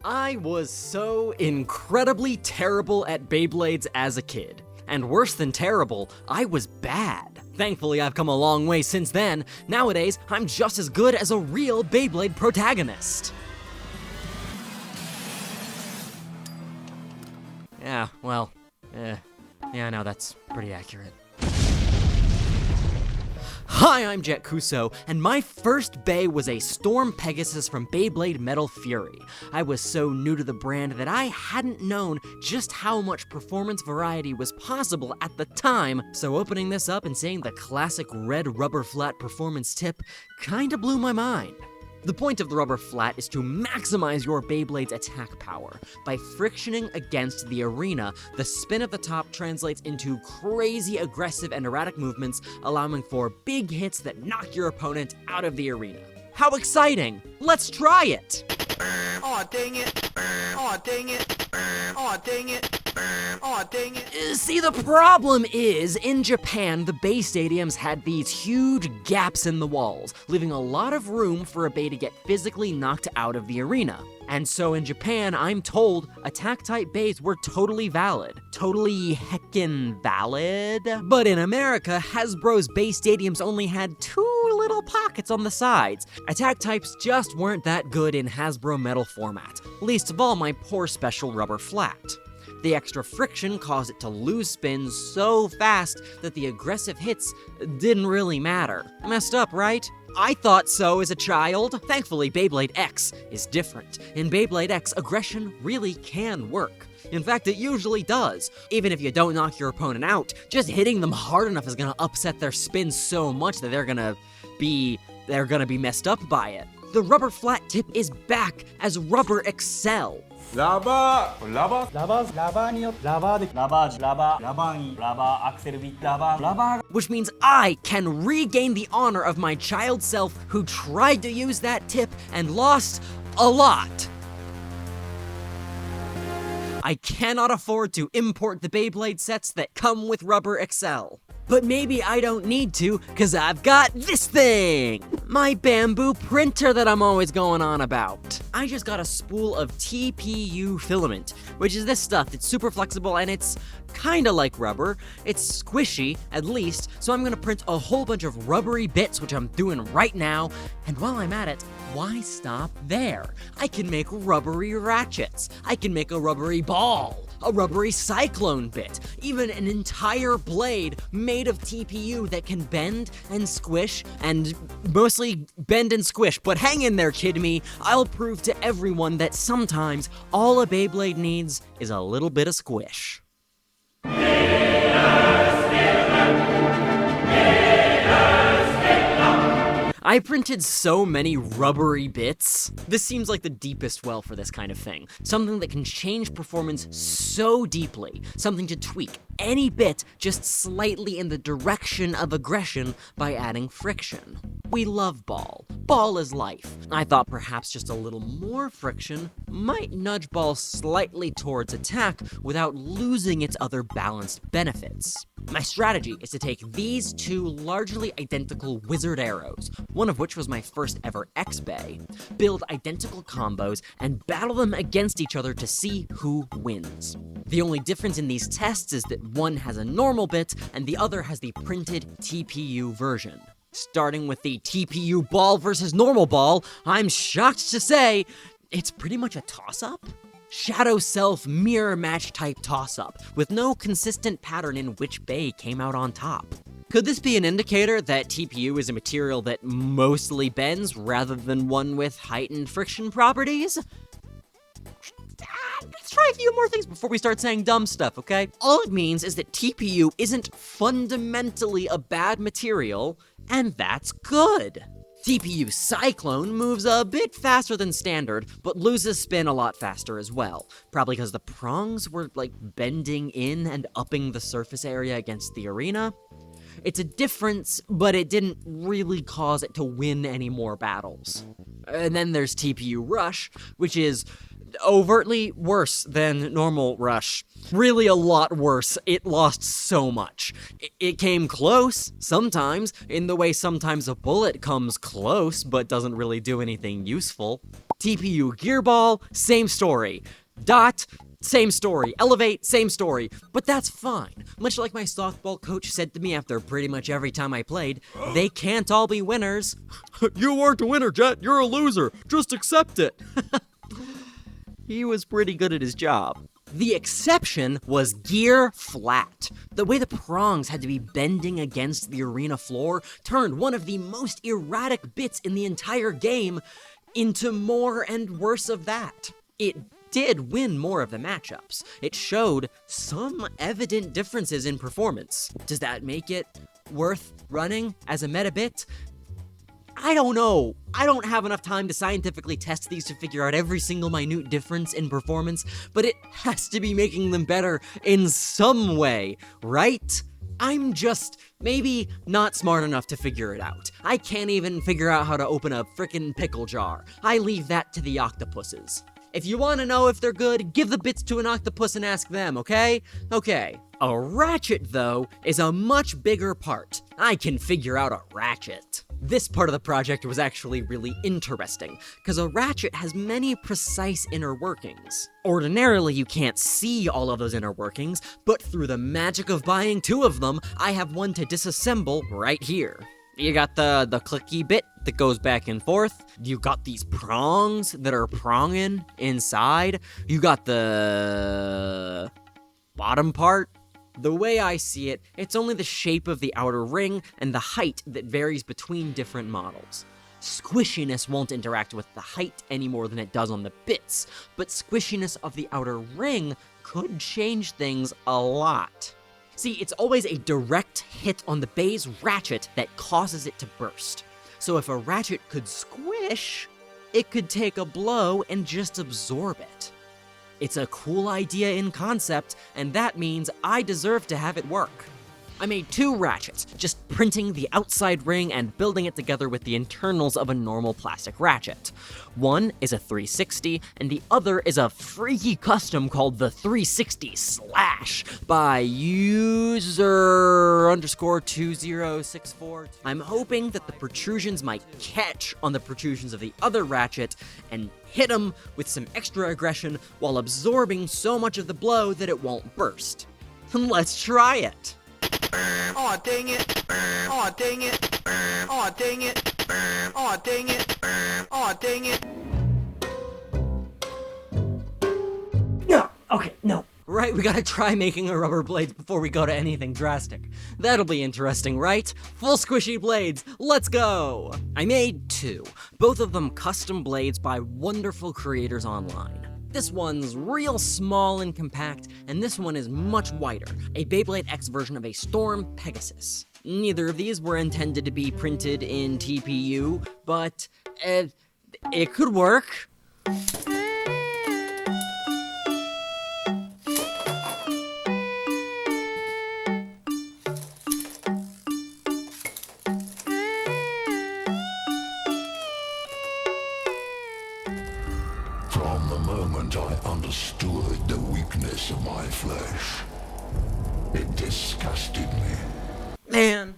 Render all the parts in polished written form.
I was so incredibly terrible at Beyblades as a kid. And worse than terrible, I was bad. Thankfully, I've come a long way since then. Nowadays, I'm just as good as a real Beyblade protagonist. Yeah, well, yeah, no, that's pretty accurate. Hi, I'm Jett, and my first Bey was a Storm Pegasus from Beyblade Metal Fury. I was so new to the brand that I hadn't known just how much performance variety was possible at the time, so opening this up and seeing the classic red rubber flat performance tip kinda blew my mind. The point of the rubber flat is to maximize your Beyblade's attack power. By frictioning against the arena, the spin at the top translates into crazy aggressive and erratic movements, allowing for big hits that knock your opponent out of the arena. How exciting! Let's try it! Aw, dang it! Aw, dang it! Aw, dang it! Aw, dang it! See, the problem is, in Japan, the Bey stadiums had these huge gaps in the walls, leaving a lot of room for a Bey to get physically knocked out of the arena. And so in Japan, I'm told attack-type Beys were totally valid. Totally heckin' valid. But in America, Hasbro's Bey stadiums only had 2 little pockets on the sides. Attack types just weren't that good in Hasbro metal format, least of all my poor special rubber flat. The extra friction caused it to lose spins so fast that the aggressive hits didn't really matter. Messed up, right? I thought so as a child. Thankfully, Beyblade X is different. In Beyblade X, aggression really can work. In fact, it usually does. Even if you don't knock your opponent out, just hitting them hard enough is gonna upset their spin so much that they're gonna be messed up by it. The rubber flat tip is back as Rubber Excel. Lava, which means I can regain the honor of my child self who tried to use that tip and lost a lot. I cannot afford to import the Beyblade sets that come with Rubber Excel. But maybe I don't need to, cause I've got this thing! My Bambu printer that I'm always going on about. I just got a spool of TPU filament, which is this stuff that's super flexible and it's kinda like rubber. It's squishy, at least, so I'm gonna print a whole bunch of rubbery bits, which I'm doing right now, and while I'm at it, why stop there? I can make rubbery ratchets. I can make a rubbery ball. A rubbery cyclone bit, even an entire blade made of TPU that can bend and squish, and mostly bend and squish, but hang in there, kid me. I'll prove to everyone that sometimes all a Beyblade needs is a little bit of squish. I printed so many rubbery bits. This seems like the deepest well for this kind of thing. Something that can change performance so deeply. Something to tweak any bit just slightly in the direction of aggression by adding friction. We love ball. Ball is life. I thought perhaps just a little more friction might nudge ball slightly towards attack without losing its other balanced benefits. My strategy is to take these 2 largely identical wizard arrows, one of which was my first ever X Bey, build identical combos, and battle them against each other to see who wins. The only difference in these tests is that one has a normal bit and the other has the printed TPU version. Starting with the TPU ball versus normal ball, I'm shocked to say it's pretty much a toss-up. Shadow self mirror match type toss-up, with no consistent pattern in which Bey came out on top. Could this be an indicator that TPU is a material that mostly bends rather than one with heightened friction properties? Let's try a few more things before we start saying dumb stuff, okay? All it means is that TPU isn't fundamentally a bad material, and that's good. TPU Cyclone moves a bit faster than standard, but loses spin a lot faster as well. Probably because the prongs were, bending in and upping the surface area against the arena. It's a difference, but it didn't really cause it to win any more battles. And then there's TPU Rush, which is overtly worse than normal Rush. Really a lot worse. It lost so much. It came close, sometimes, in the way sometimes a bullet comes close, but doesn't really do anything useful. TPU Gearball, same story. Dot, same story. Elevate, same story. But that's fine. Much like my softball coach said to me after pretty much every time I played, they can't all be winners. You weren't a winner, Jett. You're a loser. Just accept it. He was pretty good at his job. The exception was gear flat. The way the prongs had to be bending against the arena floor turned one of the most erratic bits in the entire game into more and worse of that. It did win more of the matchups. It showed some evident differences in performance. Does that make it worth running as a meta bit? I don't know. I don't have enough time to scientifically test these to figure out every single minute difference in performance, but it has to be making them better in some way, right? I'm just maybe not smart enough to figure it out. I can't even figure out how to open a frickin' pickle jar. I leave that to the octopuses. If you want to know if they're good, give the bits to an octopus and ask them, okay? Okay. A ratchet, though, is a much bigger part. I can figure out a ratchet. This part of the project was actually really interesting, because a ratchet has many precise inner workings. Ordinarily, you can't see all of those inner workings, but through the magic of buying 2 of them, I have one to disassemble right here. You got the clicky bit that goes back and forth. You got these prongs that are pronging inside. You got the bottom part. The way I see it, it's only the shape of the outer ring and the height that varies between different models. Squishiness won't interact with the height any more than it does on the bits, but squishiness of the outer ring could change things a lot. See, it's always a direct hit on the Bey's ratchet that causes it to burst. So if a ratchet could squish, it could take a blow and just absorb it. It's a cool idea in concept, and that means I deserve to have it work. I made 2 ratchets, just printing the outside ring and building it together with the internals of a normal plastic ratchet. One is a 360, and the other is a freaky custom called the 360 Slash by user_2064. I'm hoping that the protrusions might catch on the protrusions of the other ratchet and hit them with some extra aggression while absorbing so much of the blow that it won't burst. Let's try it. Aw, dang it. Aw, dang it. Aw, dang it. Aw, dang it. Aw, dang it. No, okay, no. Right, we gotta try making a rubber blades before we go to anything drastic. That'll be interesting, right? Full squishy blades, let's go! I made 2, both of them custom blades by wonderful creators online. This one's real small and compact, and this one is much wider, a Beyblade X version of a Storm Pegasus. Neither of these were intended to be printed in TPU, but it could work. From the moment I understood the weakness of my flesh, it disgusted me. Man,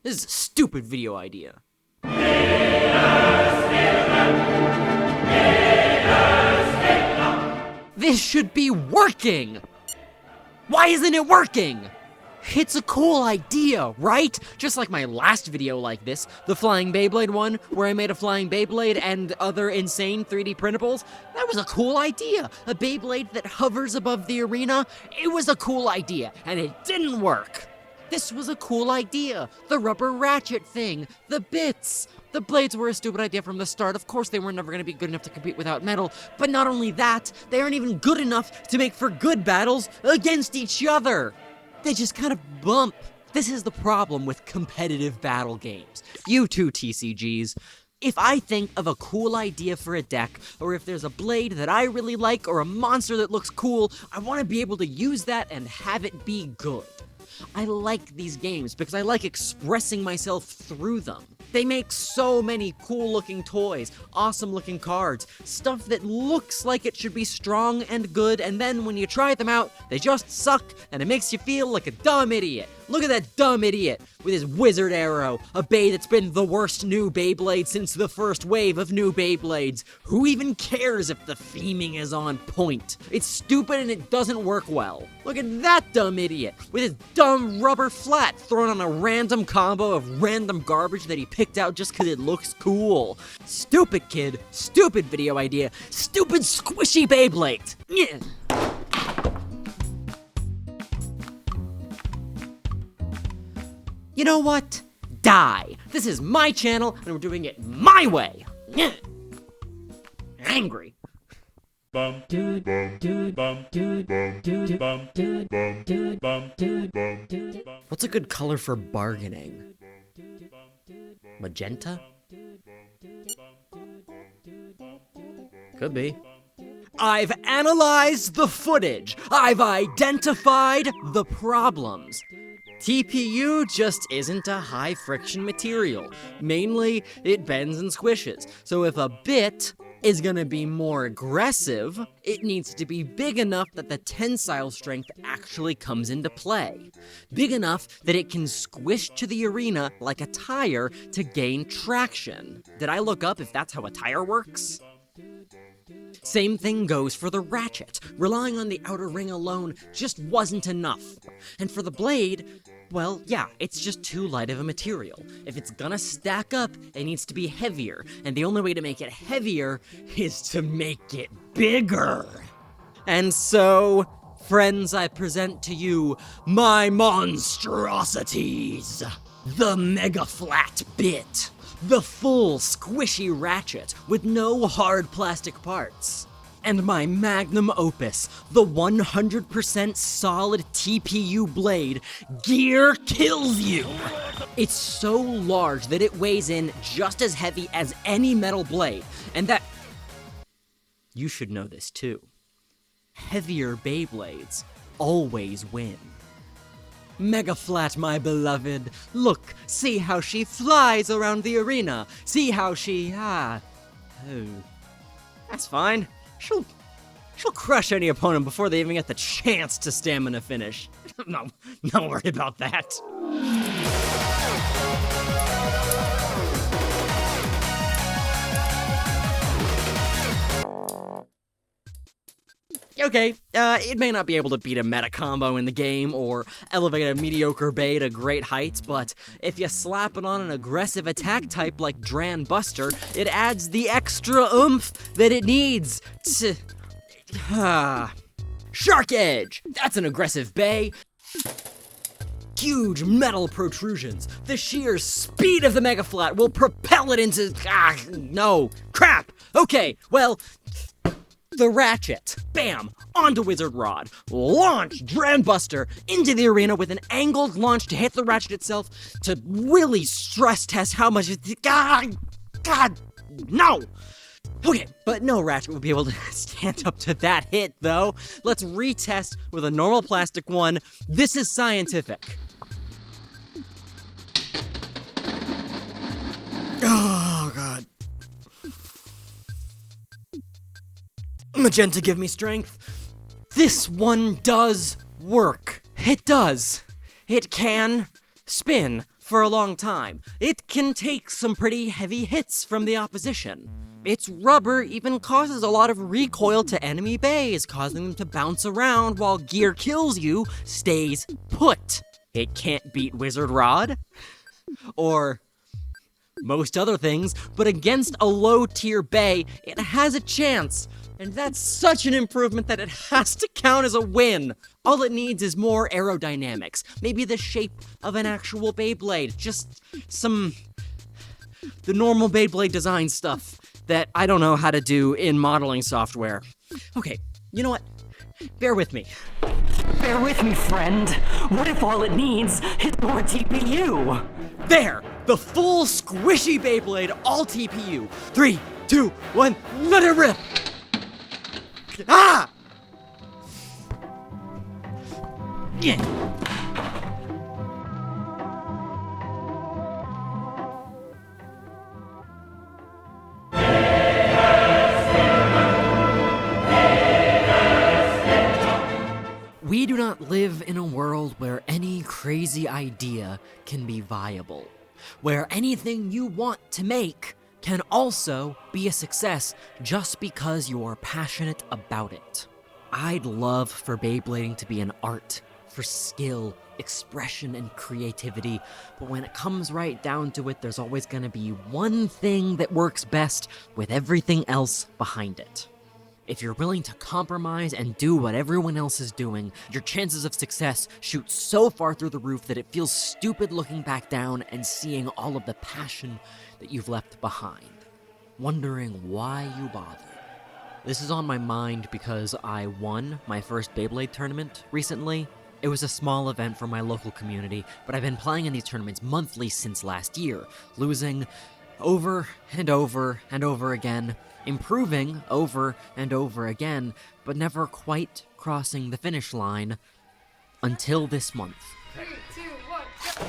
this is a stupid video idea. This should be working! Why isn't it working? It's a cool idea, right? Just like my last video like this, the Flying Beyblade one, where I made a Flying Beyblade and other insane 3D printables. That was a cool idea. A Beyblade that hovers above the arena. It was a cool idea, and it didn't work. This was a cool idea. The rubber ratchet thing. The bits. The blades were a stupid idea from the start. Of course, they were never going to be good enough to compete without metal. But not only that, they aren't even good enough to make for good battles against each other. They just kind of bump. This is the problem with competitive battle games. You too, TCGs. If I think of a cool idea for a deck, or if there's a blade that I really like, or a monster that looks cool, I want to be able to use that and have it be good. I like these games because I like expressing myself through them. They make so many cool-looking toys, awesome-looking cards, stuff that looks like it should be strong and good, and then when you try them out, they just suck, and it makes you feel like a dumb idiot. Look at that dumb idiot with his wizard arrow, a Bey that's been the worst new Beyblade since the first wave of new Beyblades. Who even cares if the theming is on point? It's stupid and it doesn't work well. Look at that dumb idiot with his dumb rubber flat thrown on a random combo of random garbage that he picked out just because it looks cool. Stupid kid, stupid video idea, stupid squishy Beyblade. Yeah. You know what? Die. This is my channel, and we're doing it my way. Angry. What's a good color for bargaining? Magenta? Could be. I've analyzed the footage. I've identified the problems. TPU just isn't a high-friction material. Mainly, it bends and squishes. So if a bit is gonna be more aggressive, it needs to be big enough that the tensile strength actually comes into play. Big enough that it can squish to the arena like a tire to gain traction. Did I look up if that's how a tire works? Same thing goes for the ratchet. Relying on the outer ring alone just wasn't enough. And for the blade, well, yeah, it's just too light of a material. If it's gonna stack up, it needs to be heavier, and the only way to make it heavier is to make it bigger. And so, friends, I present to you my monstrosities. The Mega Flat Bit. The full squishy ratchet with no hard plastic parts. And my magnum opus, the 100% solid TPU blade, Gear Kills You. It's so large that it weighs in just as heavy as any metal blade, and that... You should know this too. Heavier Beyblades always win. Mega Flat, my beloved. Look, see how she flies around the arena. See how she, Oh. That's fine. She'll crush any opponent before they even get the chance to stamina finish. No, don't worry about that. Okay, it may not be able to beat a meta combo in the game or elevate a mediocre Bey to great heights, but if you slap it on an aggressive attack type like Dran Buster, it adds the extra oomph that it needs to... Shark Edge! That's an aggressive Bey. Huge metal protrusions. The sheer speed of the Mega Flat will propel it into... no. Crap! Okay, well... The ratchet. Bam! Onto Wizard Rod. Launch Dran Buster into the arena with an angled launch to hit the ratchet itself to really stress test how much it... God! No! Okay, but no ratchet will be able to stand up to that hit, though. Let's retest with a normal plastic one. This is scientific. Oh, God. Magenta, give me strength. This one does work. It does. It can spin for a long time. It can take some pretty heavy hits from the opposition. Its rubber even causes a lot of recoil to enemy Beys, causing them to bounce around while Gear Kills You stays put. It can't beat Wizard Rod, or most other things, but against a low-tier Bey, it has a chance. And that's such an improvement that it has to count as a win. All it needs is more aerodynamics. Maybe the shape of an actual Beyblade. Just the normal Beyblade design stuff that I don't know how to do in modeling software. Okay, you know what? Bear with me. Bear with me, friend. What if all it needs is more TPU? There! The full squishy Beyblade, all TPU. 3, 2, 1, let it rip! Ah! Yeah. We do not live in a world where any crazy idea can be viable, where anything you want to make can also be a success just because you are passionate about it. I'd love for Beyblading to be an art, for skill, expression, and creativity, but when it comes right down to it, there's always gonna be one thing that works best with everything else behind it. If you're willing to compromise and do what everyone else is doing, your chances of success shoot so far through the roof that it feels stupid looking back down and seeing all of the passion that you've left behind, wondering why you bothered. This is on my mind because I won my first Beyblade tournament recently. It was a small event for my local community, but I've been playing in these tournaments monthly since last year, losing over and over and over again, improving over and over again, but never quite crossing the finish line until this month. 3, 2, 1, go!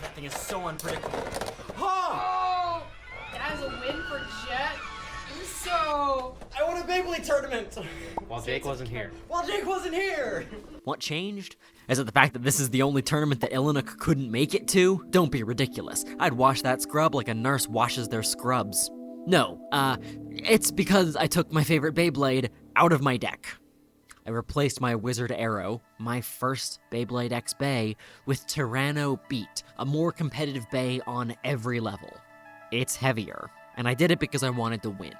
That thing is so unpredictable. Oh! That is a win for Jett. So... I won a Beyblade tournament! While Jake wasn't here. What changed? Is it the fact that this is the only tournament that LANA couldn't make it to? Don't be ridiculous. I'd wash that scrub like a nurse washes their scrubs. No, it's because I took my favorite Beyblade out of my deck. I replaced my Wizard Arrow, my first Beyblade X Bey, with Tyranno Beat, a more competitive Bey on every level. It's heavier, and I did it because I wanted to win.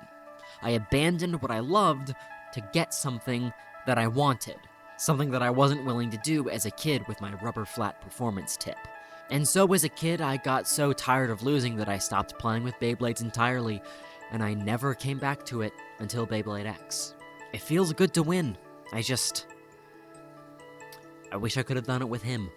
I abandoned what I loved to get something that I wanted, something that I wasn't willing to do as a kid with my rubber flat performance tip. And so as a kid, I got so tired of losing that I stopped playing with Beyblades entirely, and I never came back to it until Beyblade X. It feels good to win. I wish I could have done it with him.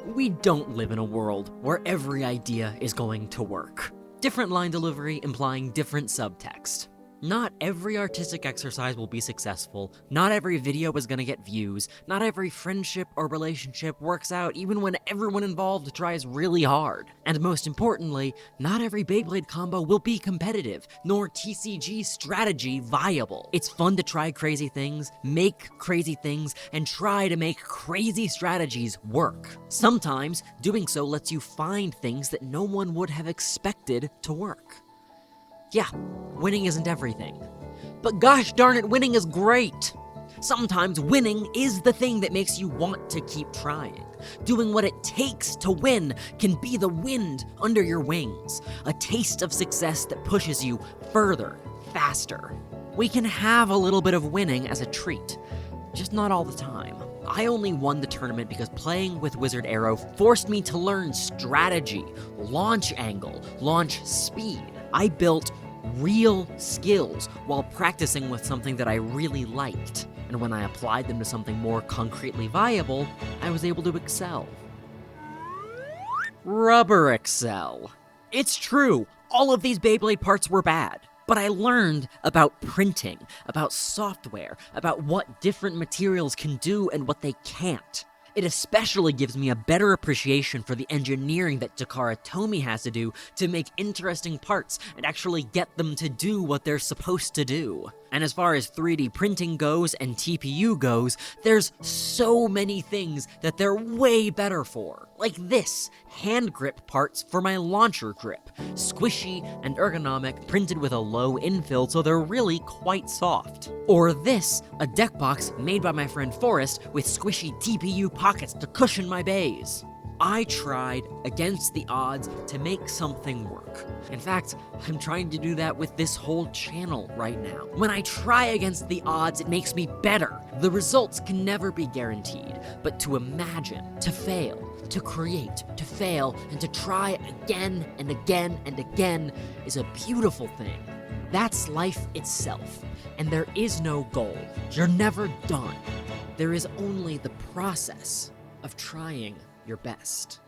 We don't live in a world where every idea is going to work. Different line delivery implying different subtext. Not every artistic exercise will be successful, not every video is gonna get views, not every friendship or relationship works out even when everyone involved tries really hard. And most importantly, not every Beyblade combo will be competitive, nor TCG strategy viable. It's fun to try crazy things, make crazy things, and try to make crazy strategies work. Sometimes, doing so lets you find things that no one would have expected to work. Yeah, winning isn't everything. But gosh darn it, winning is great! Sometimes winning is the thing that makes you want to keep trying. Doing what it takes to win can be the wind under your wings, a taste of success that pushes you further, faster. We can have a little bit of winning as a treat, just not all the time. I only won the tournament because playing with Wizard Arrow forced me to learn strategy, launch angle, launch speed. I built real skills while practicing with something that I really liked, and when I applied them to something more concretely viable, I was able to excel. Rubber excel. It's true, all of these Beyblade parts were bad, but I learned about printing, about software, about what different materials can do and what they can't. It especially gives me a better appreciation for the engineering that Takara Tomy has to do to make interesting parts and actually get them to do what they're supposed to do. And as far as 3D printing goes and TPU goes, there's so many things that they're way better for. Like this, hand grip parts for my launcher grip. Squishy and ergonomic, printed with a low infill so they're really quite soft. Or this, a deck box made by my friend Forrest with squishy TPU pockets to cushion my bays. I tried against the odds to make something work. In fact, I'm trying to do that with this whole channel right now. When I try against the odds, it makes me better. The results can never be guaranteed, but to imagine, to fail, to create, to fail, and to try again and again and again is a beautiful thing. That's life itself, and there is no goal. You're never done. There is only the process of trying your best.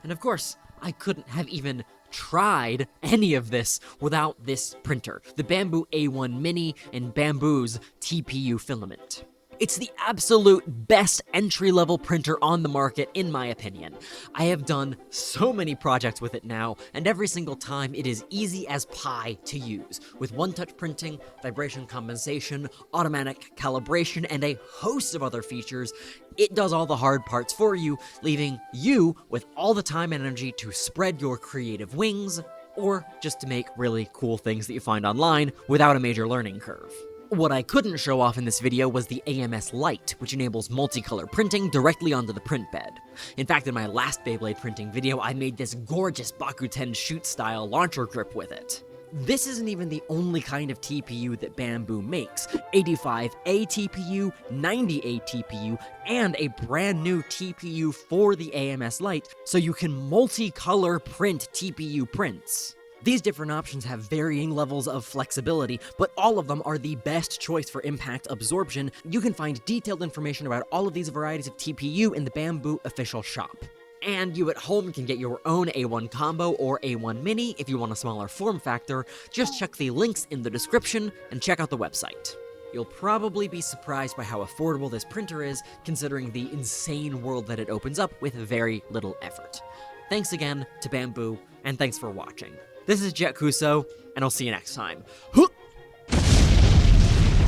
And of course, I couldn't have even tried any of this without this printer, the Bambu A1 Mini and Bambu's TPU filament. It's the absolute best entry-level printer on the market, in my opinion. I have done so many projects with it now, and every single time it is easy as pie to use. With one-touch printing, vibration compensation, automatic calibration, and a host of other features, it does all the hard parts for you, leaving you with all the time and energy to spread your creative wings, or just to make really cool things that you find online without a major learning curve. What I couldn't show off in this video was the AMS Lite, which enables multicolor printing directly onto the print bed. In fact, in my last Beyblade printing video, I made this gorgeous Bakuten shoot-style launcher grip with it. This isn't even the only kind of TPU that Bambu makes. 85A TPU, 90A TPU, and a brand new TPU for the AMS Lite, so you can multicolor print TPU prints. These different options have varying levels of flexibility, but all of them are the best choice for impact absorption. You can find detailed information about all of these varieties of TPU in the Bambu official shop. And you at home can get your own A1 Combo or A1 Mini if you want a smaller form factor. Just check the links in the description and check out the website. You'll probably be surprised by how affordable this printer is, considering the insane world that it opens up with very little effort. Thanks again to Bambu, and thanks for watching. This is Jett, and I'll see you next time.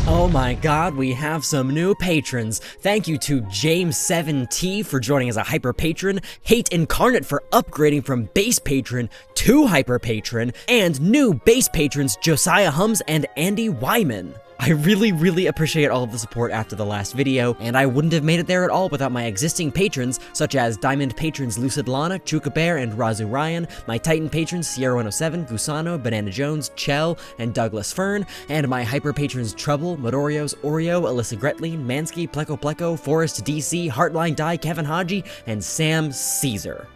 Oh my god, we have some new patrons. Thank you to James7T for joining as a hyper patron, Hate Incarnate for upgrading from base patron to hyper patron, and new base patrons Josiah Hums and Andy Wyman. I really appreciate all of the support after the last video, and I wouldn't have made it there at all without my existing patrons, such as Diamond patrons LUCID, LANA, CHOOKA Bear, and RAZU RION, my Titan patrons Sierra 107, Gusano, Banana Jones, Chell, and Douglas Fern, and my hyper patrons Trouble, Mudorios, Orio, Alyssa Gretlein, Mannsky, Plecopleco, Forrest, DC, HeartlineDai, Kevin Haji, and Sam Caesar.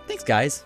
Thanks, guys.